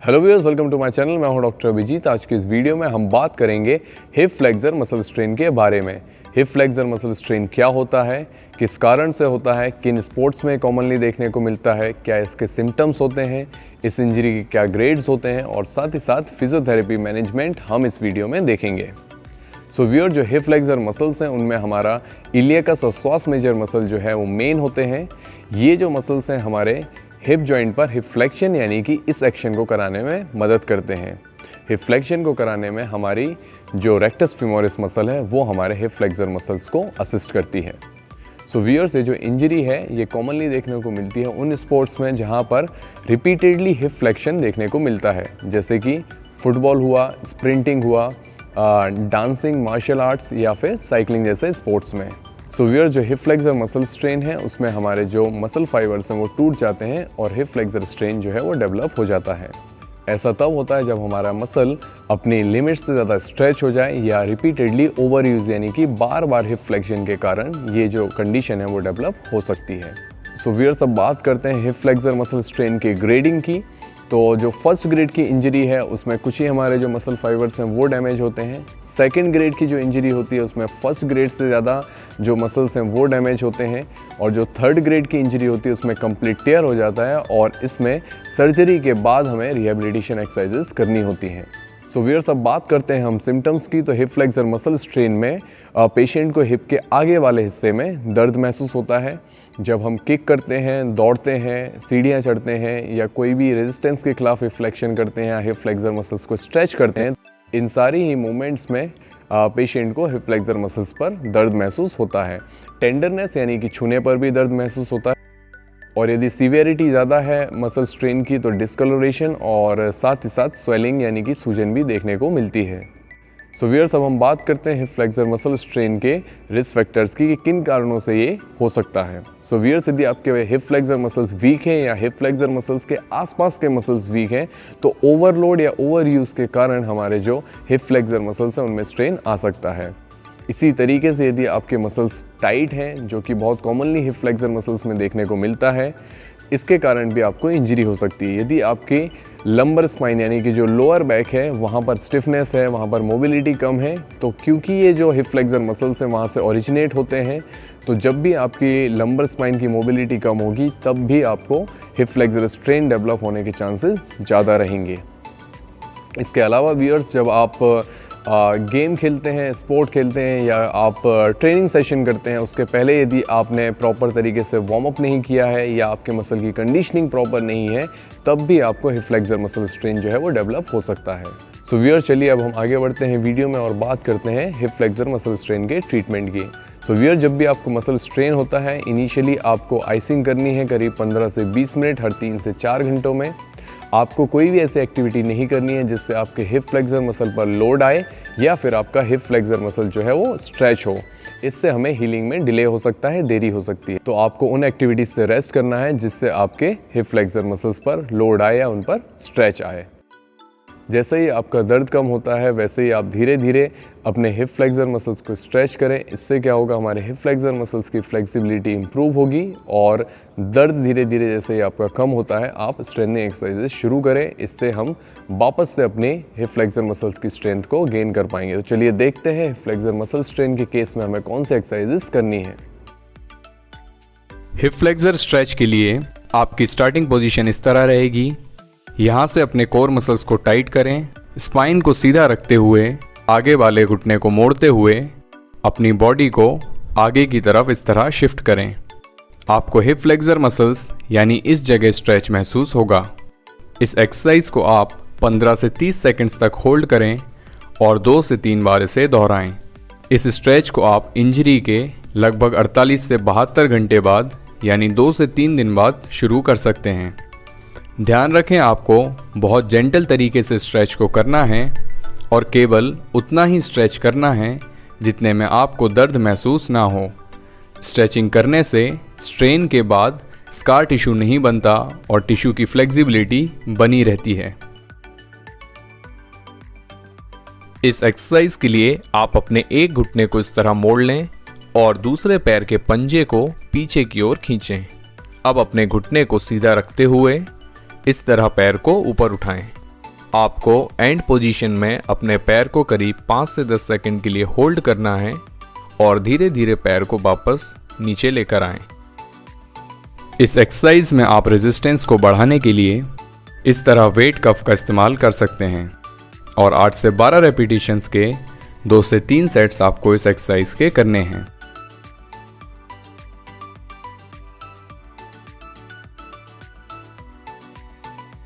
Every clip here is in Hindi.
Hello viewers, welcome to my channel. मैं हूं डॉक्टर अभिजीत। आज की इस वीडियो में हम बात करेंगे हिप फ्लेक्सर मसल स्ट्रेन के बारे में। हिप फ्लेक्सर मसल स्ट्रेन क्या होता है, किस कारण से होता है, किन स्पोर्ट्स में कॉमनली देखने को मिलता है, क्या इसके सिम्टम्स होते हैं, इस इंजरी के क्या ग्रेड्स होते हैं और साथ ही साथ फिजियोथेरेपी मैनेजमेंट हम इस वीडियो में देखेंगे। सो व्यूअर, जो हिप फ्लेक्सर मसल्स हैं उनमें हमारा इलियकस और श्वास मेजर मसल जो है वो मेन होते हैं। ये जो मसल्स हैं हमारे हिप जॉइंट पर हिप फ्लेक्शन यानी कि इस एक्शन को कराने में मदद करते हैं। हिप फ्लेक्शन को कराने में हमारी जो रेक्टस फीमोरिस मसल है वो हमारे हिप फ्लेक्सर मसल्स को असिस्ट करती है। सो व्यूअर्स, ये जो इंजरी है ये कॉमनली देखने को मिलती है उन स्पोर्ट्स में जहाँ पर रिपीटेडली हिप फ्लेक्शन देखने को मिलता है, जैसे कि फुटबॉल हुआ, स्प्रिंटिंग हुआ, डांसिंग, मार्शल आर्ट्स या फिर साइकिलिंग जैसे स्पोर्ट्स में। सो व्यूअर, जो हिप फ्लेक्सर मसल स्ट्रेन है उसमें हमारे जो मसल फाइबर्स हैं वो टूट जाते हैं और हिप फ्लेक्सर स्ट्रेन जो है वो डेवलप हो जाता है। ऐसा तब होता है जब हमारा मसल अपनी लिमिट से ज़्यादा स्ट्रेच हो जाए या रिपीटेडली ओवर यूज यानी कि बार बार हिप फ्लेक्शन के कारण ये जो कंडीशन है वो डेवलप हो सकती है। सो व्यूअर्स, अब बात करते हैं हिप फ्लेक्सर मसल स्ट्रेन के ग्रेडिंग की। तो जो फर्स्ट ग्रेड की इंजरी है उसमें कुछ ही हमारे जो मसल फाइबर्स हैं वो डैमेज होते हैं। सेकंड ग्रेड की जो इंजरी होती है उसमें फर्स्ट ग्रेड से ज़्यादा जो मसल्स हैं वो डैमेज होते हैं। और जो थर्ड ग्रेड की इंजरी होती है उसमें कंप्लीट टेयर हो जाता है और इसमें सर्जरी के बाद हमें रिहेबिलिटेशन एक्सरसाइजेस करनी होती हैं। सो व्यूअर्स, अब बात करते हैं हम सिम्टम्स की। तो हिप फ्लेक्सर मसल स्ट्रेन में पेशेंट को हिप के आगे वाले हिस्से में दर्द महसूस होता है। जब हम किक करते हैं, दौड़ते हैं, सीढ़ियाँ चढ़ते हैं या कोई भी रेजिस्टेंस के खिलाफ हिप फ्लेक्शन करते हैं या हिप फ्लेक्सर मसल्स को स्ट्रेच करते हैं, इन सारी ही मूवमेंट्स में पेशेंट को हिप फ्लेक्सर मसल्स पर दर्द महसूस होता है। टेंडरनेस यानी कि छूने पर भी दर्द महसूस होता है और यदि सीवियरिटी ज़्यादा है मसल स्ट्रेन की तो डिस्कलोरेशन और साथ ही साथ स्वेलिंग यानी कि सूजन भी देखने को मिलती है। सो व्यूअर्स, अब हम बात करते हैं हिप फ्लेक्सर मसल स्ट्रेन के रिस्क फैक्टर्स की कि किन कारणों से ये हो सकता है। सो व्यूअर्स, यदि आपके हिप फ्लेक्सर मसल्स वीक हैं या हिप फ्लेक्सर मसल्स के आसपास के मसल्स वीक हैं तो ओवरलोड या ओवर यूज़ के कारण हमारे जो हिप फ्लेक्सर मसल्स हैं उनमें स्ट्रेन आ सकता है। इसी तरीके से यदि आपके मसल्स टाइट हैं, जो कि बहुत कॉमनली हिप फ्लेक्सर मसल्स में देखने को मिलता है, इसके कारण भी आपको इंजरी हो सकती है। यदि आपके लंबर स्पाइन यानी कि जो लोअर बैक है वहाँ पर स्टिफनेस है, वहाँ पर मोबिलिटी कम है, तो क्योंकि ये जो हिप फ्लेक्सर मसल्स हैं वहाँ से ओरिजिनेट होते हैं, तो जब भी आपकी लंबर स्पाइन की मोबिलिटी कम होगी तब भी आपको हिप फ्लेक्सर स्ट्रेन डेवलप होने के चांसेस ज़्यादा रहेंगे। इसके अलावा व्यूअर्स, जब आप गेम खेलते हैं, स्पोर्ट खेलते हैं या आप ट्रेनिंग सेशन करते हैं, उसके पहले यदि आपने प्रॉपर तरीके से वार्म अप नहीं किया है या आपके मसल की कंडीशनिंग प्रॉपर नहीं है, तब भी आपको हिप फ्लेक्सर मसल स्ट्रेन जो है वो डेवलप हो सकता है। सो व्यूअर्स, चलिए अब हम आगे बढ़ते हैं वीडियो में और बात करते हैं हिप फ्लेक्सर मसल स्ट्रेन के ट्रीटमेंट की। सो व्यूअर्स, जब भी आपको मसल स्ट्रेन होता है, इनिशियली आपको आइसिंग करनी है करीब 15 से 20 मिनट हर 3 से 4 घंटों में। आपको कोई भी ऐसी एक्टिविटी नहीं करनी है जिससे आपके हिप फ्लेक्सर मसल पर लोड आए या फिर आपका हिप फ्लेक्सर मसल जो है वो स्ट्रेच हो। इससे हमें हीलिंग में डिले हो सकता है, देरी हो सकती है। तो आपको उन एक्टिविटीज़ से रेस्ट करना है जिससे आपके हिप फ्लेक्सर मसल्स पर लोड आए या उन पर स्ट्रेच आए। जैसे ही आपका दर्द कम होता है वैसे ही आप धीरे धीरे अपने हिप फ्लेक्सर मसल्स को स्ट्रेच करें। इससे क्या होगा, हमारे हिप फ्लेक्सर मसल्स की फ्लेक्सिबिलिटी इंप्रूव होगी और दर्द धीरे धीरे जैसे ही आपका कम होता है आप स्ट्रेंथनिंग एक्सरसाइजेस शुरू करें। इससे हम वापस से अपने हिप फ्लेक्सर मसल्स की स्ट्रेंथ को गेन कर पाएंगे। तो चलिए देखते हैं हिप फ्लेक्सर मसल स्ट्रेन के केस में हमें कौन सी एक्सरसाइजेस करनी है। हिप फ्लेक्सर स्ट्रेच के लिए आपकी स्टार्टिंग पोजीशन इस तरह रहेगी। यहाँ से अपने कोर मसल्स को टाइट करें, स्पाइन को सीधा रखते हुए आगे वाले घुटने को मोड़ते हुए अपनी बॉडी को आगे की तरफ इस तरह शिफ्ट करें। आपको हिप फ्लेक्सर मसल्स यानी इस जगह स्ट्रेच महसूस होगा। इस एक्सरसाइज को आप 15 से 30 सेकंड्स तक होल्ड करें और 2 से 3 बार इसे दोहराएं। इस स्ट्रेच को आप इंजरी के लगभग 48 से 72 घंटे बाद यानी 2 से 3 दिन बाद शुरू कर सकते हैं। ध्यान रखें, आपको बहुत जेंटल तरीके से स्ट्रेच को करना है और केवल उतना ही स्ट्रेच करना है जितने में आपको दर्द महसूस ना हो। स्ट्रेचिंग करने से स्ट्रेन के बाद स्कार टिश्यू नहीं बनता और टिश्यू की फ्लेक्सिबिलिटी बनी रहती है। इस एक्सरसाइज के लिए आप अपने एक घुटने को इस तरह मोड़ लें और दूसरे पैर के पंजे को पीछे की ओर खींचें। अब अपने घुटने को सीधा रखते हुए इस तरह पैर को ऊपर उठाएं। आपको एंड पोजीशन में अपने पैर को करीब 5 से 10 सेकंड के लिए होल्ड करना है और धीरे धीरे पैर को वापस नीचे लेकर आएं। इस एक्सरसाइज में आप रेजिस्टेंस को बढ़ाने के लिए इस तरह वेट कफ का इस्तेमाल कर सकते हैं और 8 से 12 रेपिटेशंस के 2 से 3 सेट्स आपको इस एक्सरसाइज के करने हैं।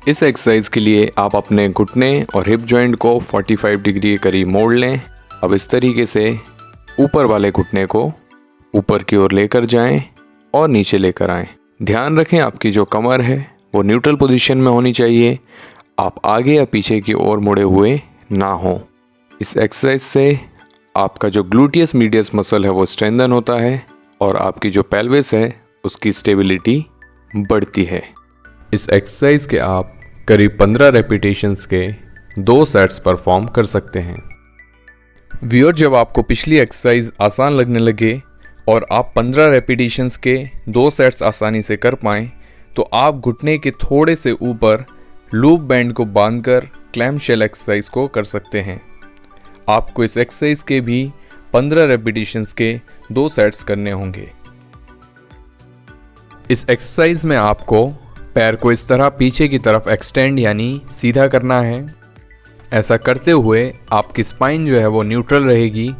इस एक्सरसाइज के लिए आप अपने घुटने और हिप जॉइंट को 45 डिग्री के करीब मोड़ लें। अब इस तरीके से ऊपर वाले घुटने को ऊपर की ओर लेकर जाएं और नीचे लेकर आएं। ध्यान रखें आपकी जो कमर है वो न्यूट्रल पोजीशन में होनी चाहिए, आप आगे या पीछे की ओर मुड़े हुए ना हो। इस एक्सरसाइज से आपका जो ग्लूटियस मीडियस मसल है वो स्ट्रेंथन होता है और आपकी जो पेल्विस है उसकी स्टेबिलिटी बढ़ती है। इस एक्सरसाइज के आप करीब 15 रेपिटेशंस के 2 सेट्स परफॉर्म कर सकते हैं। व्यूअर, जब आपको पिछली एक्सरसाइज आसान लगने लगे और आप 15 रेपिटेशंस के 2 सेट्स आसानी से कर पाएँ तो आप घुटने के थोड़े से ऊपर लूप बैंड को बांधकर क्लैम शेल एक्सरसाइज को कर सकते हैं। आपको इस एक्सरसाइज के भी 15 रेपिटेशंस के 2 सेट्स करने होंगे। इस एक्सरसाइज में आपको पैर को इस तरह पीछे की तरफ एक्सटेंड यानी सीधा करना है। ऐसा करते हुए आपकी स्पाइन जो है वो न्यूट्रल रहेगी।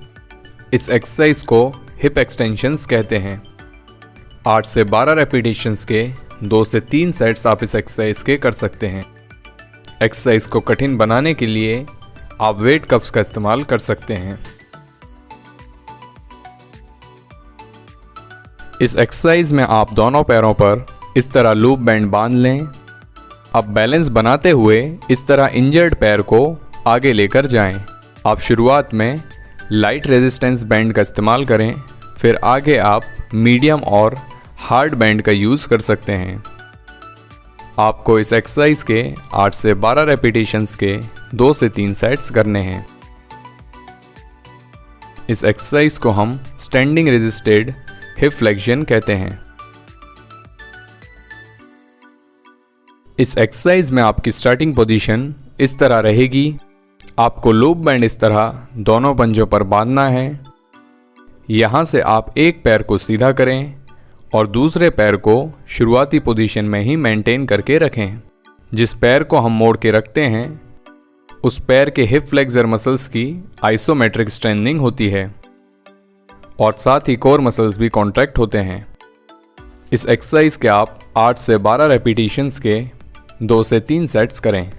इस एक्सरसाइज को हिप एक्सटेंशंस कहते हैं। 8 से 12 रेपिटेशंस के 2 से 3 सेट्स आप इस एक्सरसाइज के कर सकते हैं। एक्सरसाइज को कठिन बनाने के लिए आप वेट कप्स का इस्तेमाल कर सकते हैं। इस एक्सरसाइज में आप दोनों पैरों पर इस तरह लूप बैंड बांध लें। अब बैलेंस बनाते हुए इस तरह इंजर्ड पैर को आगे लेकर जाएं। आप शुरुआत में लाइट रेजिस्टेंस बैंड का इस्तेमाल करें, फिर आगे आप मीडियम और हार्ड बैंड का यूज़ कर सकते हैं। आपको इस एक्सरसाइज के 8 से 12 रेपिटेशंस के 2 से 3 सेट्स करने हैं। इस एक्सरसाइज को हम स्टैंडिंग रेजिस्टेड हिप फ्लेक्शन कहते हैं। इस एक्सरसाइज में आपकी स्टार्टिंग पोजीशन इस तरह रहेगी। आपको लूप बैंड इस तरह दोनों पंजों पर बांधना है। यहाँ से आप एक पैर को सीधा करें और दूसरे पैर को शुरुआती पोजीशन में ही मेंटेन करके रखें। जिस पैर को हम मोड़ के रखते हैं उस पैर के हिप फ्लेक्सर मसल्स की आइसोमेट्रिक स्ट्रेंथनिंग होती है और साथ ही कोर मसल्स भी कॉन्ट्रैक्ट होते हैं। इस एक्सरसाइज के आप 8 से 12 रेपिटेशंस के 2 से 3 सेट्स करें।